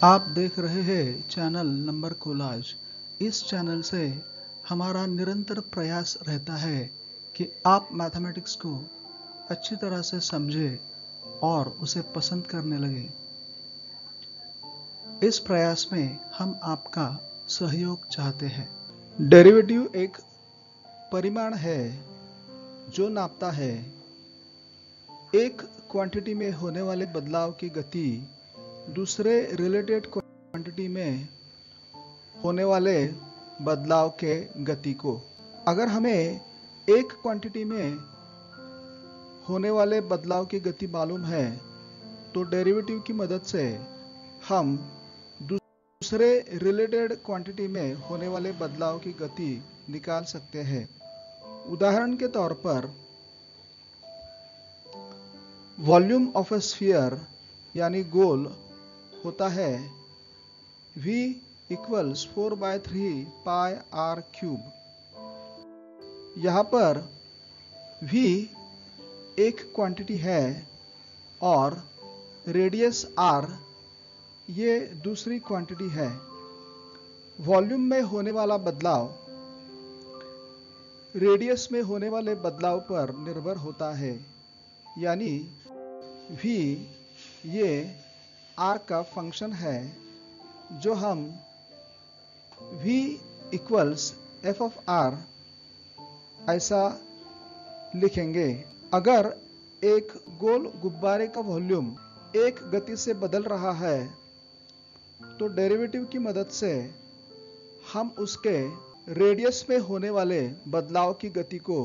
आप देख रहे हैं चैनल नंबर कोलाज। इस चैनल से हमारा निरंतर प्रयास रहता है कि आप मैथमेटिक्स को अच्छी तरह से समझें और उसे पसंद करने लगे। इस प्रयास में हम आपका सहयोग चाहते हैं। डेरिवेटिव एक परिमाण है जो नापता है एक क्वांटिटी में होने वाले बदलाव की गति दूसरे रिलेटेड क्वांटिटी में होने वाले बदलाव के गति को। अगर हमें एक क्वांटिटी में होने वाले बदलाव की गति मालूम है तो डेरिवेटिव की मदद से हम दूसरे रिलेटेड क्वांटिटी में होने वाले बदलाव की गति निकाल सकते हैं। उदाहरण के तौर पर वॉल्यूम ऑफ ए स्फीयर यानी गोल होता है v इक्वल्स 4/3 पाई r क्यूब। यहाँ पर v एक क्वांटिटी है और रेडियस r ये दूसरी क्वांटिटी है। वॉल्यूम में होने वाला बदलाव रेडियस में होने वाले बदलाव पर निर्भर होता है, यानी v ये r का फंक्शन है जो हम v equals f of r ऐसा लिखेंगे। अगर एक गोल गुब्बारे का वॉल्यूम एक गति से बदल रहा है तो डेरिवेटिव की मदद से हम उसके रेडियस में होने वाले बदलाव की गति को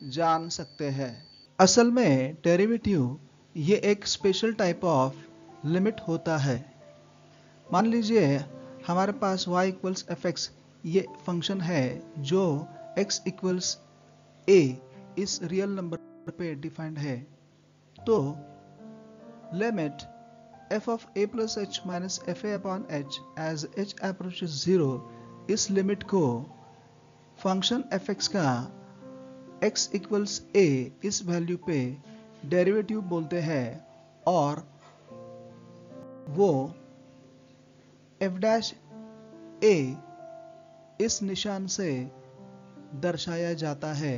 जान सकते हैं। असल में डेरिवेटिव ये एक स्पेशल टाइप ऑफ लिमिट होता है। मान लीजिए हमारे पास y इक्वल्स fx ये फंक्शन है जो x इक्वल्स a इस रियल नंबर पे डिफाइंड है। तो limit f of a plus h minus fa upon h as h approaches 0 इस लिमिट को फंक्शन fx का x इक्वल्स a इस वैल्यू पे डेरिवेटिव बोलते हैं और वो f डैश a इस निशान से दर्शाया जाता है।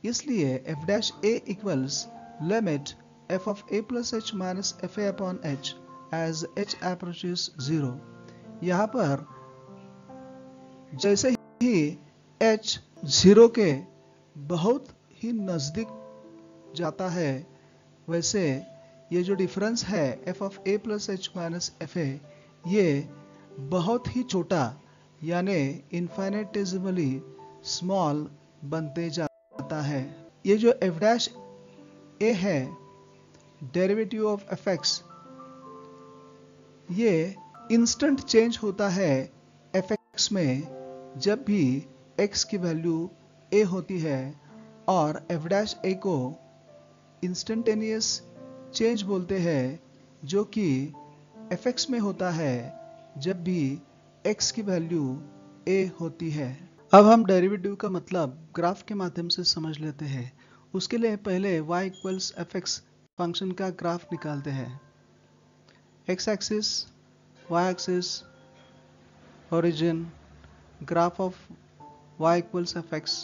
इसलिए f dash a equals limit f of a plus h minus fa upon h as h approaches 0। यहाँ पर जैसे ही h 0 के बहुत ही नजदीक जाता है वैसे ये जो डिफरेंस है f of a plus h minus fa ये बहुत ही छोटा यानी इनफाइनेटेसिमली स्मॉल बनते जाता है। ये जो f डैश a है डेरिवेटिव ऑफ fx ये इंस्टेंट चेंज होता है fx में जब भी x की वैल्यू a होती है और f डैश a को इंस्टेंटेनियस चेंज बोलते हैं जो कि fx में होता है जब भी x की वैल्यू a होती है। अब हम डेरिवेटिव का मतलब ग्राफ के माध्यम से समझ लेते हैं। उसके लिए पहले y इक्वल्स fx फंक्शन का ग्राफ निकालते हैं। x axis, y axis, origin, graph of y equals fx।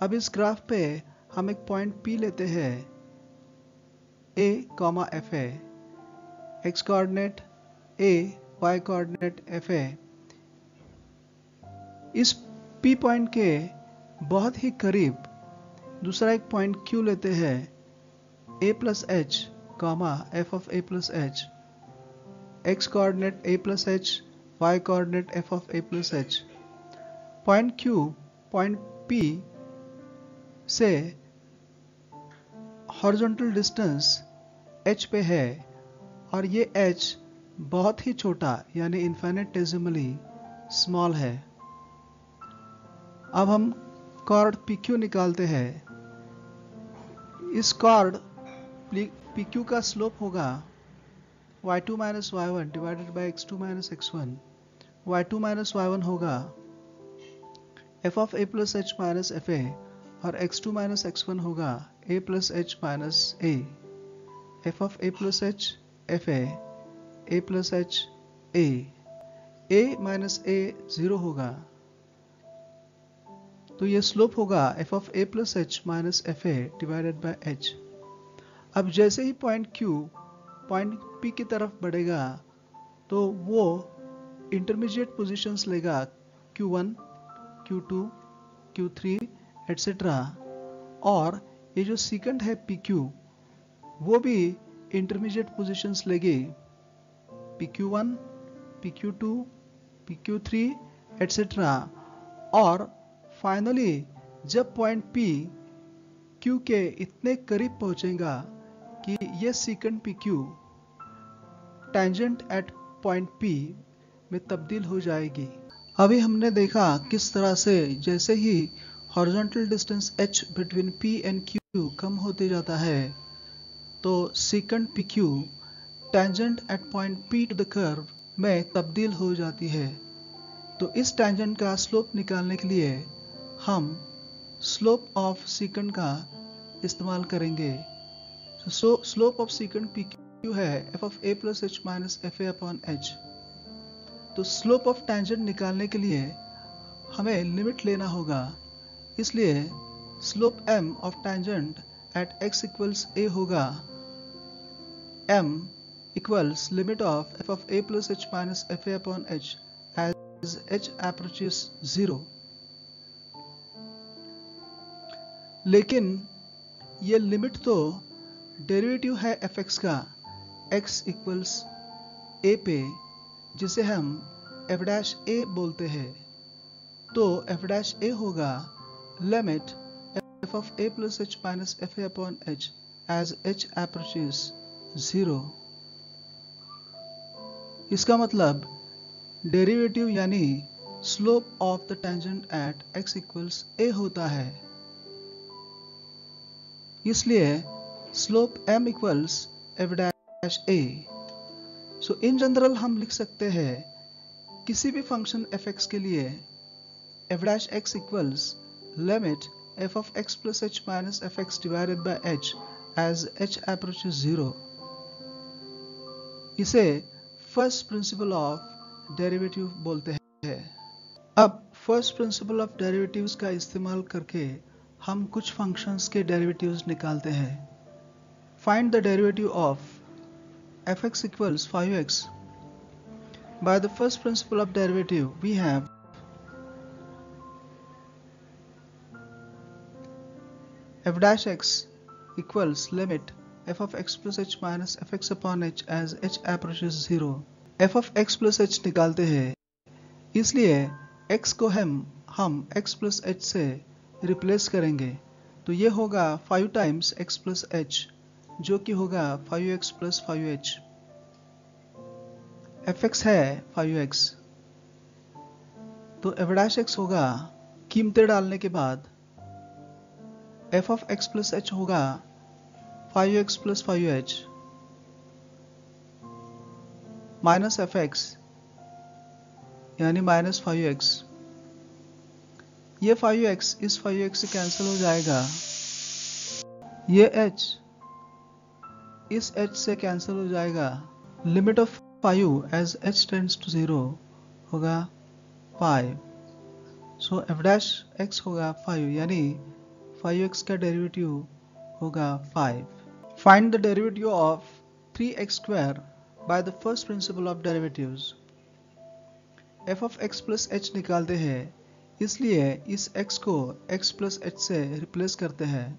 अब इस ग्राफ पे हम एक पॉइंट P लेते हैं a, fa, x coordinate a, y coordinate fa। इस P पॉइंट के बहुत ही करीब दूसरा एक पॉइंट Q लेते हैं a plus h, f of a plus h, x coordinate a plus h, y coordinate f of a plus h। Point Q point P से horizontal distance h पे है और ये h बहुत ही छोटा यानी इनफाइनेटेसिमली स्मॉल है। अब हम कॉर्ड PQ निकालते हैं। इस कॉर्ड PQ का स्लोप होगा y2 minus y1 divided by x2 minus x1। y2 minus y1 होगा f of a plus h minus fa और x2 माइनस x1 होगा a plus h minus a। f of a plus h fa, a plus h a minus a 0 होगा, तो ये slope होगा f of a plus h minus F A divided by h। अब जैसे ही point Q point P की तरफ बढ़ेगा तो वो इंटरमीडिएट पोजीशंस लेगा Q1, Q2, Q3 एटसेट्रा, और ये जो सीकेंड है PQ वो भी इंटरमीडिएट पोजीशंस लेगी PQ1, PQ2, PQ3 एटसेट्रा, और फाइनली जब पॉइंट P Q के इतने करीब पहुंचेगा कि ये सीकेंड PQ tangent at point P में तब्दील हो जाएगी। अभी हमने देखा किस तरह से जैसे ही horizontal distance h between P and Q कम होते जाता है तो secant PQ tangent at point P to the curve में तब्दील हो जाती है। तो इस टेंजेंट का स्लोप निकालने के लिए हम स्लोप ऑफ सीकेंड का इस्तेमाल करेंगे। स्लोप ऑफ सीकेंड PQ है f of a plus h minus F A upon h। तो स्लोप ऑफ टेंजेंट निकालने के लिए हमें लिमिट लेना होगा, इसलिए slope m of tangent at x equals a होगा m equals limit of f of a plus h minus F A upon h as h approaches 0। लेकिन ये लिमिट तो डेरिवेटिव है fx का x इक्वल्स a पे, जिसे हम f dash a बोलते हैं। तो f डैश a होगा limit f of a plus h minus F A upon h as h approaches 0। इसका मतलब डेरिवेटिव यानी slope of the tangent at x equals a होता है, इसलिए slope m equals f dash a। So in general हम लिख सकते हैं किसी भी फंक्शन fx के लिए f dash x equals limit f of x plus h minus F X divided by h as h approaches 0। इसे फर्स्ट प्रिंसिपल ऑफ डेरिवेटिव बोलते हैं। अब फर्स्ट प्रिंसिपल ऑफ डेरिवेटिव्स का इस्तेमाल करके हम कुछ फंक्शंस के डेरिवेटिव्स निकालते हैं। Find the derivative of fx equals 5x. By the first principle of derivative, we have f dash x equals limit f of x plus h minus fx upon h as h approaches 0. f of x plus h निकालते हैं, इसलिए x को हम x plus h से replace करेंगे, तो ये होगा 5 टाइम्स x plus h जो कि होगा 5x प्लस 5h। fx है 5x, तो f डैश x होगा कीमतें डालने के बाद f of x plus h होगा 5x plus 5h minus fx यानी माइनस 5x। ये 5x इस 5x से कैंसिल हो जाएगा, ये h इस h से कैंसिल हो जाएगा। Limit of 5 as h tends to 0 होगा 5। सो f डैश x होगा 5, यानी 5x का डेरिवेटिव होगा 5। Find the derivative of 3x square by the first principle of derivatives. f of x plus h निकालते हैं, इसलिए इस x को x प्लस h से रिप्लेस करते हैं।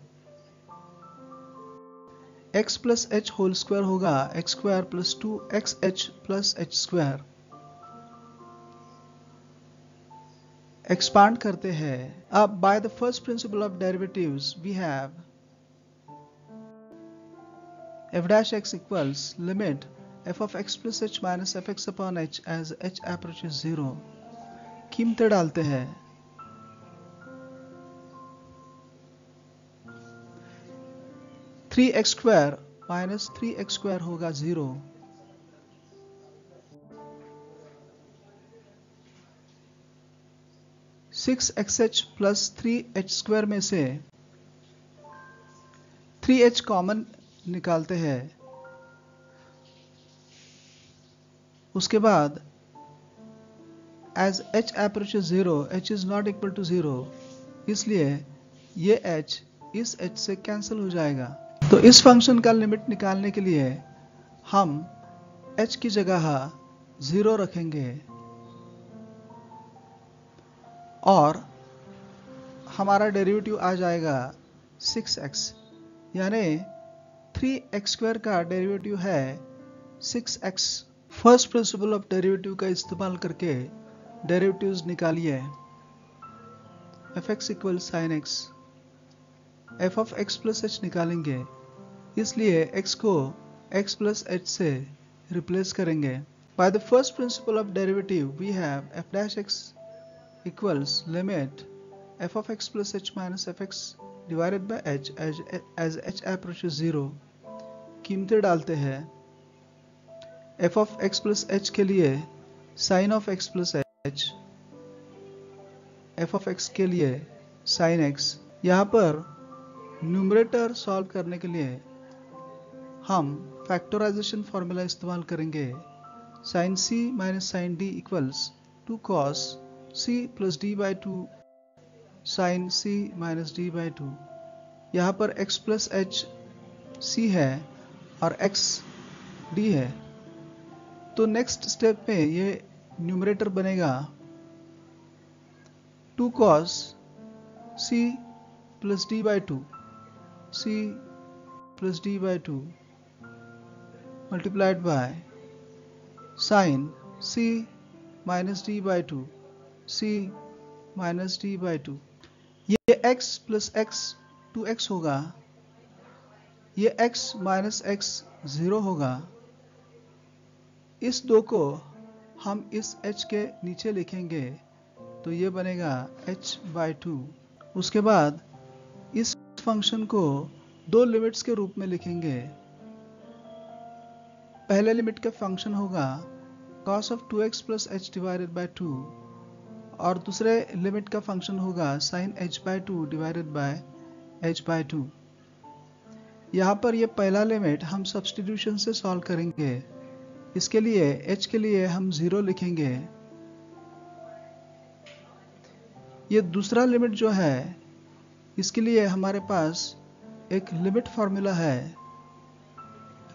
x plus h whole square होगा x square plus 2xh plus h square. Expand करते हैं। अब by the first principle of derivatives we have f dash x equals limit f of x plus h minus fx upon h as h approaches 0। कीमतें डालते हैं। Three x square minus 3x square होगा 0। Six x h plus 3h square में से 3h common निकालते हैं। उसके बाद as h approaches 0 h is not equal to 0, इसलिए ये h इस h से कैंसिल हो जाएगा। तो इस फंक्शन का लिमिट निकालने के लिए हम h की जगह 0 रखेंगे और हमारा डेरिवेटिव आ जाएगा 6x, यानी 3x² का डेरिवेटिव है 6x। First principle of derivative का इस्तेमाल करके डेरिवेटिव्स निकालिए। fx equal sin x, f of x plus h निकालेंगे, इसलिए x को x प्लस h से रिप्लेस करेंगे। By the first principle of derivative we have f dash x equals limit f of x plus h minus fx divided by h as h approaches 0। कीमतें डालते हैं। f of x plus h के लिए sin of x plus h, f of x के लिए sin x। यहाँ पर numerator solve करने के लिए हम फैक्टराइजेशन फॉर्मूला इस्तेमाल करेंगे। sin c minus sin d equals 2 cos c plus d by 2 sin c minus d by 2। यहाँ पर x plus h c है और x d है, तो नेक्स्ट स्टेप में ये न्यूमरेटर बनेगा 2 cos c plus d by 2 c plus d by 2 multiplied by sin c minus d by 2 c minus d by 2। ये x plus x 2x होगा, ये x minus x 0 होगा। इस 2 को हम इस h के नीचे लिखेंगे तो ये बनेगा h by 2। उसके बाद इस फंक्शन को 2 लिमिट्स के रूप में लिखेंगे। पहले लिमिट का फंक्शन होगा cos of 2x plus h divided by 2 और दूसरे लिमिट का फंक्शन होगा sin h by 2 divided by h by 2। यहाँ पर ये पहला लिमिट हम सब्स्टिट्यूशन से सॉल्व करेंगे। इसके लिए h के लिए हम 0 लिखेंगे। ये दूसरा लिमिट जो है इसके लिए हमारे पास एक लिमिट फॉर्मूला है,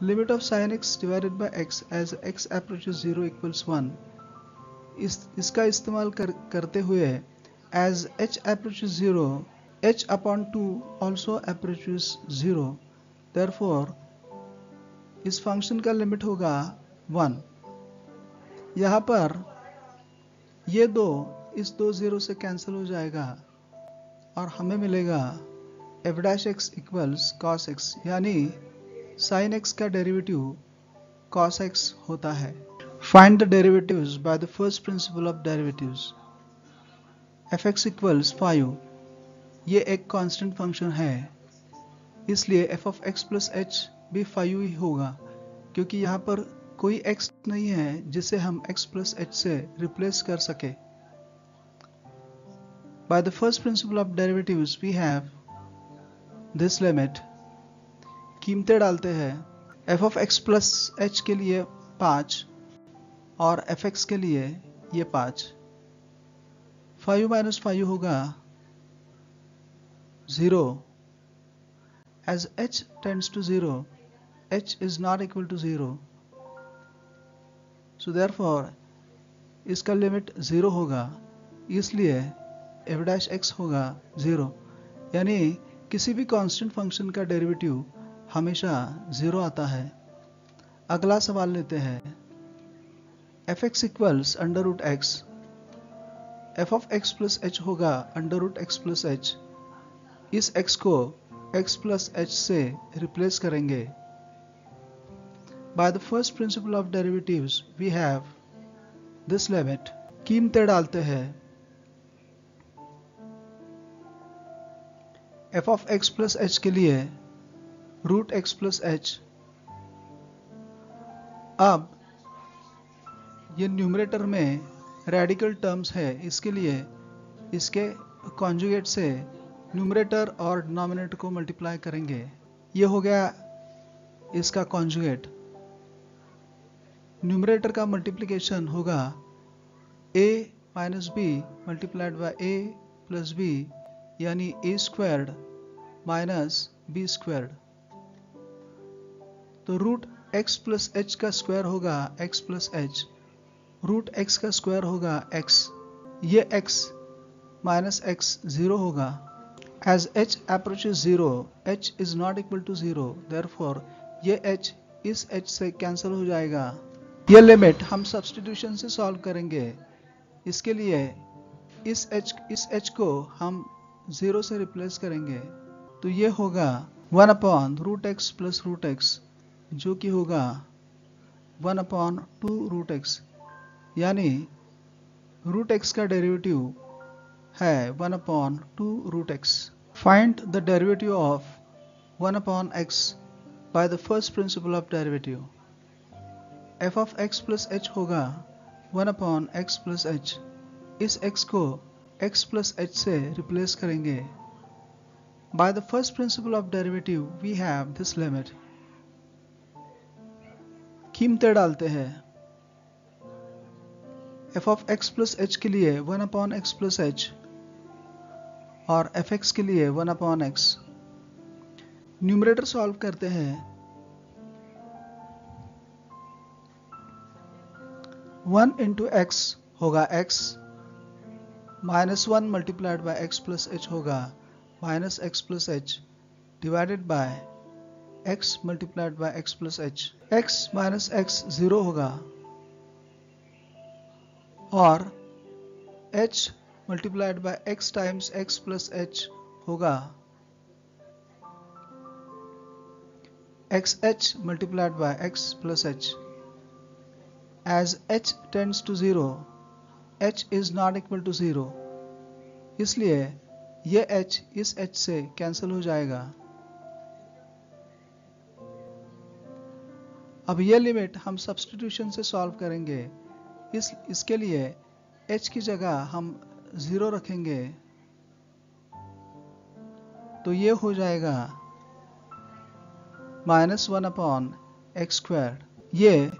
limit of sin x divided by x as x approaches 0 equals 1। इसका इस्तेमाल करते हुए as h approaches 0 h upon 2 also approaches 0, therefore इस फंक्शन का लिमिट होगा 1। यहाँ पर ये इस 2 0 से कैंसिल हो जाएगा और हमें मिलेगा f dash x equals cos x, यानी sin x का डेरिवेटिव cos x होता है। Find the derivatives bye the first principle of derivatives. fx equals 5, ये एक कांस्टेंट फंक्शन है, इसलिए f of x plus h भी 5 ही होगा, क्योंकि यहाँ पर कोई x नहीं है जिसे हम x plus h से रिप्लेस कर सके। By the first principle of derivatives we have this limit। कीमतें डालते हैं। f of x plus h के लिए 5 और fx के लिए ये 5। 5 minus 5 होगा 0। As h tends to 0, h is not equal to 0, so therefore इसका लिमिट 0 होगा, इसलिए f डैश x होगा 0, यानी किसी भी कांस्टेंट फंक्शन का डेरिवेटिव हमेशा 0 आता है। अगला सवाल लेते हैं। fx equals under root x, f of x plus h होगा under root x plus h। इस x को x प्लस h से रिप्लेस करेंगे। By the first principle of derivatives we have this limit. कीमतें डालते हैं। f of x plus h के लिए रूट x प्लस h। अब ये न्यूमरेटर में रेडिकल टर्म्स है, इसके लिए इसके कॉन्जुगेट से न्यूमरेटर और डिनोमिनेटर को मल्टीप्लाई करेंगे। ये हो गया इसका कॉन्जुगेट। न्यूमरेटर का मल्टीप्लिकेशन होगा a minus b multiplied by a plus b, यानी a squared minus b squared. तो रूट x प्लस h का स्क्वायर होगा x plus h, root x का स्क्वायर होगा x, ये x माइनस x 0 होगा। As h approaches 0, h is not equal to 0, therefore ये h इस h से कैंसिल हो जाएगा। ये लिमिट हम सब्स्टिट्यूशन से सॉल्व करेंगे। इसके लिए इस h को हम 0 से रिप्लेस करेंगे, तो ये होगा 1 upon root x plus root x, जो कि होगा 1 अपॉन 2 रूट एक्स, यानी रूट एक्स का डेरिवेटिव है 1 upon 2 root x. Find the derivative of 1 upon x by the first principle of derivative. f of x plus h होगा 1 upon x plus h। इस x को x plus h से replace करेंगे। By the first principle of derivative we have this limit. कीमतें डालते हैं। f of x plus h के लिए 1 अपॉन x प्लस h और fx के लिए 1 अपॉन x। न्यूमरेटर सॉल्व करते हैं। 1 इंटू x होगा x, minus 1 multiplied by x plus h होगा minus x plus h divided by x multiplied by x plus h। x minus x 0 होगा और h multiplied by x times x plus h होगा xh multiplied by x plus h। As h tends to 0, h is not equal to 0, इसलिए ये h इस h से cancel हो जाएगा। अब ये लिमिट हम सब्स्टिट्यूशन से सॉल्व करेंगे। इसके लिए h की जगह हम 0 रखेंगे, तो ये हो जाएगा माइनस 1 अपॉन एक्स स्क्वायर। ये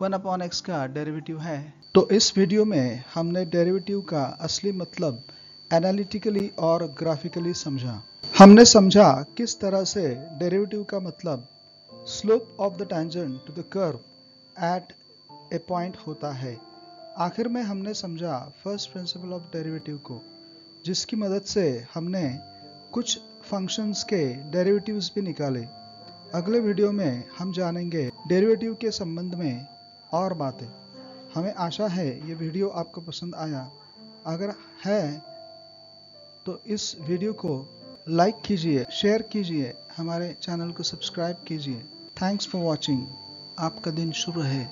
1 अपॉन एक्स का डेरिवेटिव है। तो इस वीडियो में हमने डेरिवेटिव का असली मतलब एनालिटिकली और ग्राफिकली समझा। हमने समझा किस तरह से डेरिवेटिव का मतलब slope of the tangent to the curve at a point होता है। आखिर में हमने समझा फर्स्ट प्रिंसिपल ऑफ डेरिवेटिव को, जिसकी मदद से हमने कुछ फंक्शंस के डेरिवेटिव्स भी निकाले। अगले वीडियो में हम जानेंगे डेरिवेटिव के संबंध में और बातें। हमें आशा है ये वीडियो आपको पसंद आया। अगर है तो इस वीडियो को लाइक कीजिए, शेयर कीजिए, हमारे चैनल को सब्सक्राइब कीजिए। Thanks for watching. आपका दिन शुभ रहे।